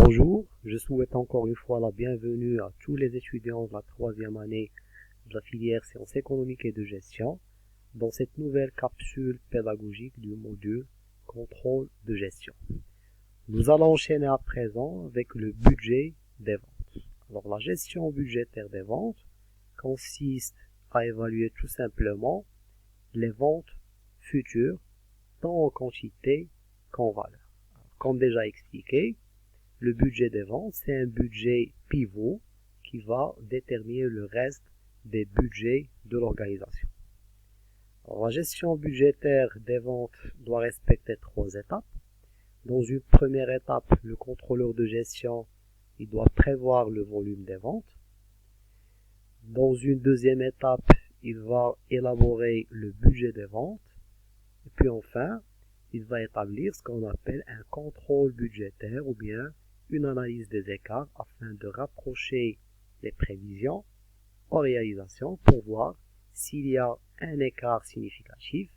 Bonjour, je souhaite encore une fois la bienvenue à tous les étudiants de la troisième année de la filière sciences économiques et de gestion dans cette nouvelle capsule pédagogique du module contrôle de gestion. Nous allons enchaîner à présent avec le budget des ventes. Alors la gestion budgétaire des ventes consiste à évaluer tout simplement les ventes futures tant en quantité qu'en valeur. Alors, comme déjà expliqué, le budget des ventes, c'est un budget pivot qui va déterminer le reste des budgets de l'organisation. La gestion budgétaire des ventes doit respecter 3 étapes. Dans une première étape, le contrôleur de gestion il doit prévoir le volume des ventes. Dans une deuxième étape, il va élaborer le budget des ventes. Et puis enfin, il va établir ce qu'on appelle un contrôle budgétaire ou bien une analyse des écarts afin de rapprocher les prévisions en réalisation pour voir s'il y a un écart significatif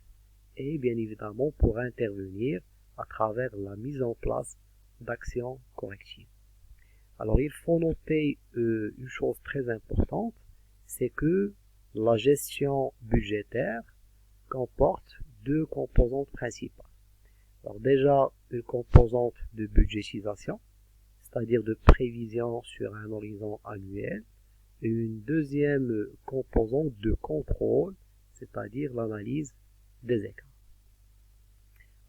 et bien évidemment pour intervenir à travers la mise en place d'actions correctives. Alors il faut noter une chose très importante, c'est que la gestion budgétaire comporte 2 composantes principales. Alors déjà une composante de budgétisation, c'est-à-dire de prévision sur un horizon annuel, et une deuxième composante de contrôle, c'est-à-dire l'analyse des écarts.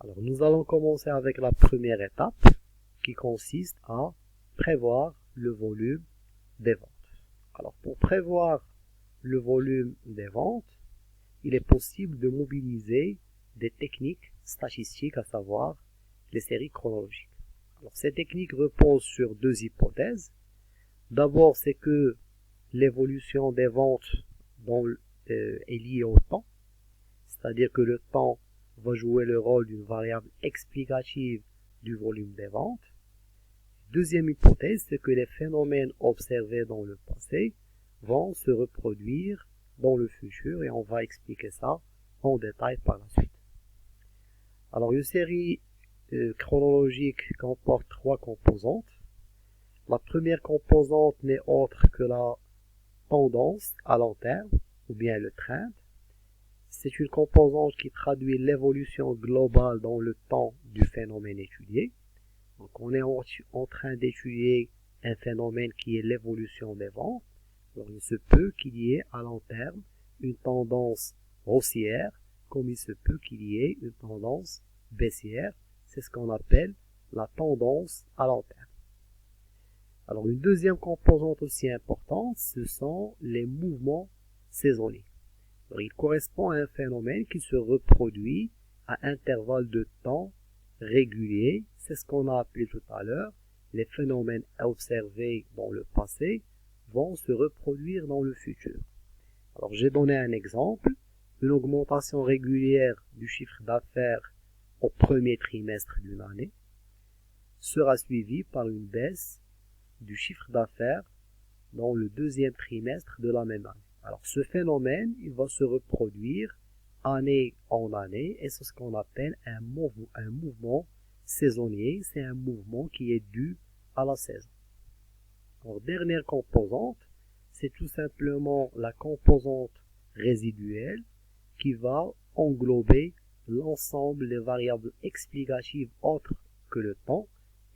Alors nous allons commencer avec la première étape qui consiste à prévoir le volume des ventes. Alors pour prévoir le volume des ventes, il est possible de mobiliser des techniques statistiques, à savoir les séries chronologiques. Alors, ces techniques reposent sur 2 hypothèses. D'abord, c'est que l'évolution des ventes est liée au temps, c'est-à-dire que le temps va jouer le rôle d'une variable explicative du volume des ventes. Deuxième hypothèse, c'est que les phénomènes observés dans le passé vont se reproduire dans le futur et on va expliquer ça en détail par la suite. Alors, une série chronologique comporte 3 composantes. La première composante n'est autre que la tendance à long terme, ou bien le trend. C'est une composante qui traduit l'évolution globale dans le temps du phénomène étudié. Donc on est en train d'étudier un phénomène qui est l'évolution des ventes. Alors il se peut qu'il y ait à long terme une tendance haussière, comme il se peut qu'il y ait une tendance baissière. C'est ce qu'on appelle la tendance à long terme. Alors une deuxième composante aussi importante, ce sont les mouvements saisonniers. Alors, il correspond à un phénomène qui se reproduit à intervalles de temps réguliers. C'est ce qu'on a appelé tout à l'heure les phénomènes observés dans le passé vont se reproduire dans le futur. Alors j'ai donné un exemple, une augmentation régulière du chiffre d'affaires au premier trimestre d'une année sera suivi par une baisse du chiffre d'affaires dans le deuxième trimestre de la même année. Alors ce phénomène, il va se reproduire année en année et c'est ce qu'on appelle un mouvement saisonnier. C'est un mouvement qui est dû à la saison. Alors dernière composante, c'est tout simplement la composante résiduelle qui va englober l'ensemble des variables explicatives autres que le temps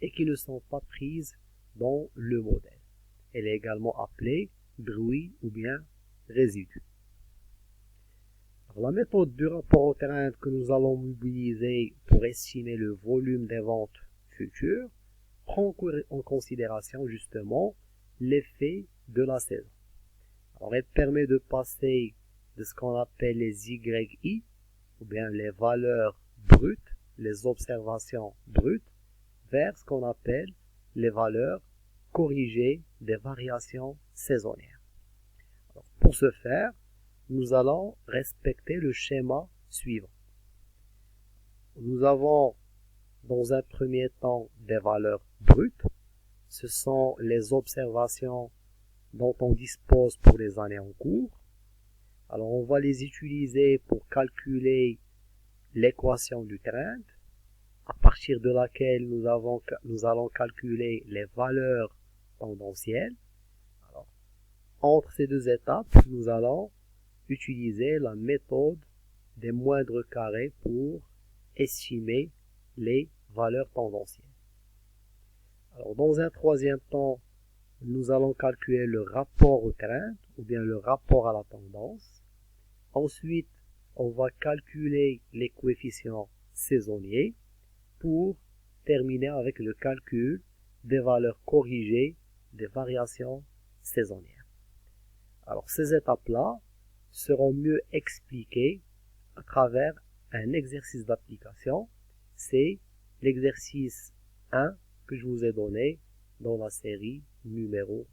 et qui ne sont pas prises dans le modèle. Elle est également appelée bruit ou bien résidu. Alors, la méthode du rapport au terrain que nous allons mobiliser pour estimer le volume des ventes futures prend en considération justement l'effet de la saison. Alors, elle permet de passer de ce qu'on appelle les YI, ou bien les valeurs brutes, les observations brutes, vers ce qu'on appelle les valeurs corrigées des variations saisonnières. Alors, pour ce faire, nous allons respecter le schéma suivant. Nous avons dans un premier temps des valeurs brutes. Ce sont les observations dont on dispose pour les années en cours. Alors on va les utiliser pour calculer l'équation du trend. à partir de laquelle nous allons calculer les valeurs tendancielles. Alors, entre ces deux étapes, nous allons utiliser la méthode des moindres carrés pour estimer les valeurs tendancielles. Alors, dans un troisième temps, nous allons calculer le rapport aux craintes ou bien le rapport à la tendance. Ensuite, on va calculer les coefficients saisonniers pour terminer avec le calcul des valeurs corrigées des variations saisonnières. Alors, ces étapes-là seront mieux expliquées à travers un exercice d'application. C'est l'exercice 1 que je vous ai donné dans la série numéro